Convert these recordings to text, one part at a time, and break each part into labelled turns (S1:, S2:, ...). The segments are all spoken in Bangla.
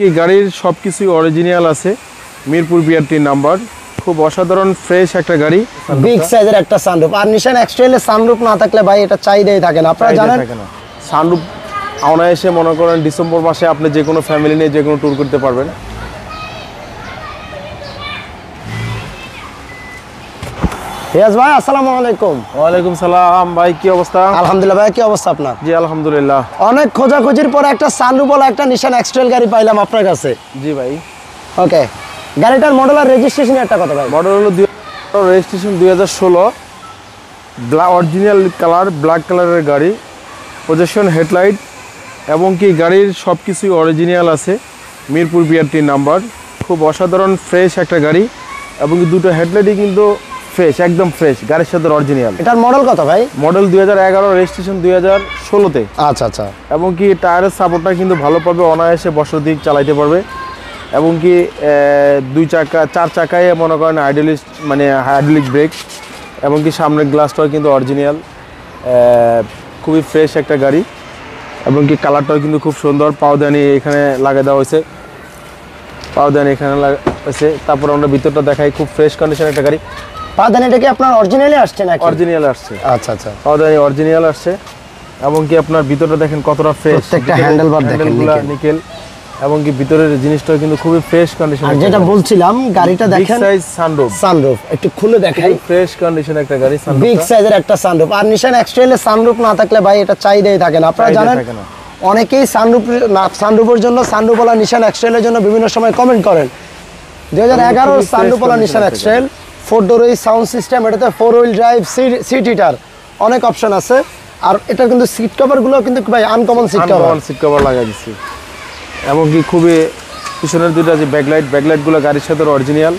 S1: এই গাড়ির সবকিছুই অরিজিনাল আছে। মিরপুর বিআরটি নাম্বার, খুব অসাধারণ ফ্রেশ একটা গাড়ি,
S2: বিগ সাইজের একটা সানরুফ। আর নিশান এক্সট্রেলে সানরুফ না থাকলে ভাই এটা চাইদাই থাকে না, আপনারা জানেন।
S1: সানরুফ অনায়াসে মনে করেন ডিসেম্বর মাসে আপনি যে কোনো ফ্যামিলি নিয়ে যে কোনো ট্যুর করতে পারবেন।
S2: রিয়াজ ভাই আসসালামু আলাইকুম।
S1: ওয়ালাইকুম সালাম ভাই, কি অবস্থা?
S2: আলহামদুলিল্লাহ ভাই, কি অবস্থা আপনার?
S1: জি আলহামদুলিল্লাহ।
S2: অনেক খোঁজাখুঁজির পরে একটা সানরুফওয়ালা একটা নিশান এক্সট্রেল গাড়ি পাইলাম আপনার কাছে।
S1: জি ভাই।
S2: ওকে, গাড়িটার মডেল আর রেজিস্ট্রেশন একটা কথা ভাই।
S1: মডেল হলো রেজিস্ট্রেশন 2016, অরিজিনাল কালার, ব্ল্যাক কালারের গাড়ি, প্রজেকশন হেডলাইট এবং কি গাড়ির সব কিছুই অরিজিনাল আছে। মিরপুর বিআরটি নাম্বার, খুব অসাধারণ ফ্রেশ একটা গাড়ি এবং দুটো হেডলাইটই কিন্তু ফ্রেশ, একদম ফ্রেশ, গাড়ির সাথে অরিজিনাল।
S2: এটার মডেল কত ভাই?
S1: মডেল 2011, রেজিস্ট্রেশন 2016-তে।
S2: আচ্ছা আচ্ছা।
S1: এবং কি টায়ারের সাপোর্টটা কিন্তু ভালো পাবে, অনায়াসে বছর দিক চালাইতে পারবে। এবং কি 2 চাকা 4 চাকায় মনে করেন হাইড্রোলিক, মানে হাইড্রোলিক ব্রেক, এবং কি সামনের গ্লাসটাও কিন্তু অরিজিনাল, খুবই ফ্রেশ একটা গাড়ি। এবং কি কালারটাও কিন্তু খুব সুন্দর। পাওদানি এখানে লাগিয়ে দেওয়া হয়েছে, পাওদানি এখানে হয়েছে। তারপর আমরা ভিতরটা দেখাই, খুব ফ্রেশ কন্ডিশন একটা গাড়ি।
S2: পাওদানিটা কি আপনার অরিজিনালি আসছে নাকি?
S1: অরিজিনাল আসছে।
S2: আচ্ছা আচ্ছা,
S1: পাওদানি অরিজিনাল আসছে। এবং কি আপনার ভিতরটা দেখেন কতটা ফ্রেশ,
S2: প্রত্যেকটা হ্যান্ডেলবার দেখেন
S1: নিকেল। এবং কি ভিতরের জিনিসটাও কিন্তু খুবই ফ্রেশ কন্ডিশন।
S2: আর যেটা বলছিলাম গাড়িটা দেখেন,
S1: বিগ সাইজ সানরুফ।
S2: সানরুফ একটু খুলে দেখাই,
S1: ফ্রেশ কন্ডিশন একটা গাড়ি, সানরুফ
S2: বিগ সাইজের একটা সানরুফ। আর নিশান এক্সট্রেলে সানরুফ না থাকলে ভাই এটা চাইদাই থাকে না, আপনারা জানেন। অনেকেই সানরুফের জন্য, সানরুফওয়ালা নিশান এক্সট্রেলের জন্য বিভিন্ন সময় কমেন্ট করেন। 2011 সানরুফওয়ালা নিশান এক্সট্রেল, 4 ডোর সাউন্ড সিস্টেম, এটাতে 4 হুইল ড্রাইভ, সিট হিটার, অনেক অপশন আছে। আর এটা কিন্তু সিট কভারগুলো কিন্তু ভাই আনকমন সিট
S1: কভার লাগাই দিচ্ছি। এবং কি খুবই পিছনের দুটো যে ব্যাকলাইটগুলো গাড়ির সাথে অরিজিনাল।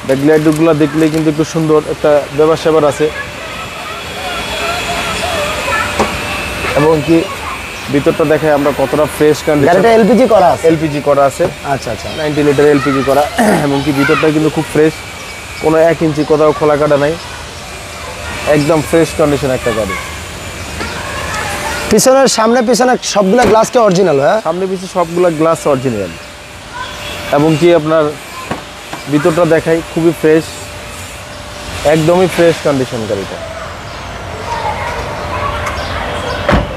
S1: ব্যাকলাইটগুলো দেখলে কিন্তু একটু সুন্দর একটা ব্যবহার আছে। এবং কি ভিতরটা দেখে আমরা কতটা ফ্রেশ কন্ডিশন।
S2: গাড়িটা এলপিজি করা আছে?
S1: এলপিজি করা আছে।
S2: আচ্ছা আচ্ছা,
S1: 90 লিটার এলপিজি করা। এবং কি ভিতরটা কিন্তু খুব ফ্রেশ, কোনো 1 ইঞ্চি কোথাও খোলা কাটা নাই, একদম ফ্রেশ কন্ডিশন একটা গাড়ি।
S2: পিছনের সামনে পিছনে সবগুলা গ্লাস কি অরিজিনাল? হ্যাঁ,
S1: সামনে পিছনে সবগুলা গ্লাস অরিজিনাল। এবং কি আপনার ভিতরটা দেখাই, খুবই ফ্রেশ, একদমই ফ্রেশ কন্ডিশন গাড়িটা।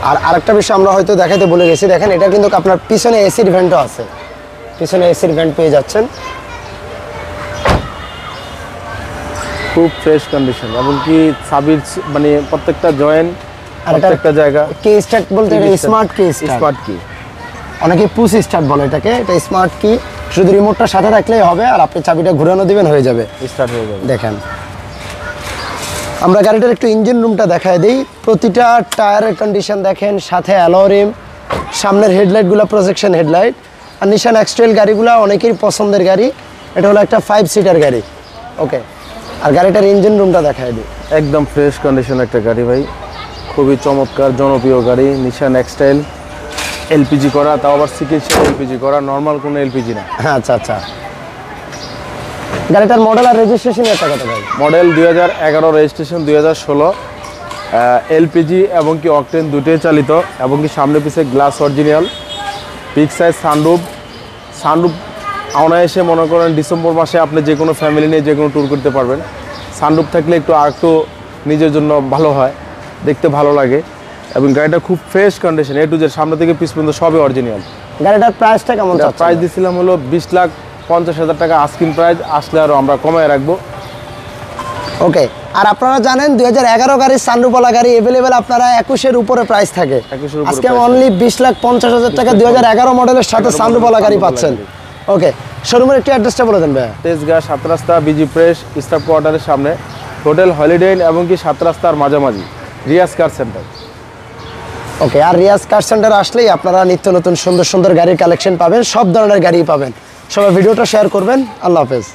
S2: আর আরেকটা বিষয় আমরা হয়তো দেখাইতে বলে গেছি, দেখেন এটা কিন্তু আপনার পিছনে এসির ভেন্টও আছে, পিছনে এসির ভেন্ট পেয়ে যাচ্ছেন,
S1: খুব ফ্রেশ কন্ডিশন। এবং কি সাবির মানে প্রত্যেকটা জয়েন্ট, প্রত্যেকটা জায়গা
S2: কি স্টার্ট বলতে এটা স্মার্ট কি,
S1: স্মার্ট কি,
S2: অনেকে পুশ স্টার্ট বলে এটাকে। এটা স্মার্ট কি, শুধু রিমোটটা সাথে রাখলেই হবে আর আপনি চাবিটা ঘুরানো দিবেন, হয়ে যাবে,
S1: স্টার্ট হয়ে যাবে।
S2: দেখেন আমরা গাড়িটার একটু ইঞ্জিন রুমটা দেখায় দিই। প্রতিটা টায়ারের কন্ডিশন দেখেন, সাথে অ্যালয় রিম, সামনের হেডলাইটগুলো প্রজেকশন হেডলাইট। আর নিশান এক্সট্রেল গাড়িগুলো অনেকেরই পছন্দের গাড়ি। এটা হলো একটা 5 সিটার গাড়ি। ওকে, আর গাড়িটার ইঞ্জিন রুমটা দেখায় দিই।
S1: একদম ফ্রেশ কন্ডিশন একটা গাড়ি ভাই, খুবই চমৎকার জনপ্রিয় গাড়ি। নিশান এক্সটাইল, এলপিজি করা, তাও আবার সিকিউরিটি এলপিজি করা, নর্মাল কোনো এলপিজি না।
S2: হ্যাঁ আচ্ছা আচ্ছা। গাড়িটার মডেল আর রেজিস্ট্রেশন একটা কথা ভাই।
S1: মডেল 2011, রেজিস্ট্রেশন 2016, এলপিজি এবং কি অকটেন দুটোই চালিত। এবং কি সামনে পিছে glass original, big size sunroof. অনায়াসে মনে করেন ডিসেম্বর মাসে আপনি যে কোনো ফ্যামিলি নিয়ে যে কোনো ট্যুর করতে পারবেন। সানরুফ থাকলে একটু নিজের জন্য ভালো হয়, দেখতে ভালো লাগে। এবং গাড়িটা খুব fresh condition, A to Z, সামনে থেকে পিছ পর্যন্ত সবই অরিজিনাল।
S2: গাড়িটার প্রাইসটা কেমন?
S1: প্রাইস দিয়েছিলাম হলো 20,50,000 টাকা আস্কিং প্রাইস, আসলে আরও আমরা কমায় রাখবো।
S2: ওকে, আর আপনারা জানেন 2011 গাড়ির সানরুফওয়ালা গাড়ি অ্যাভেলেবেল আপনারা 21-এর উপরে প্রাইস থাকে। আজকে অনলি 20,50,000 টাকা 2011 মডেলের সাথে সানরুফওয়ালা গাড়ি পাচ্ছেন। ওকে, শোরুমের একটু অ্যাড্রেসটা বলে দেন ভাই।
S1: তেজগাঁ 7 রাস্তা, বিজি প্রেস স্টাফ কোয়ার্টারের সামনে, হোটেল হলিডে ইন, এবং কি 7 রাস্তার মাঝামাঝি, রিয়াজ কার সেন্টার।
S2: ওকে, আর রিয়াজ কার সেন্টার আসলেই আপনারা নিত্য নতুন সুন্দর সুন্দর গাড়ির কালেকশন পাবেন, সব ধরনের গাড়ি পাবেন। সবাই ভিডিওটা শেয়ার করবেন। আল্লাহ হাফেজ।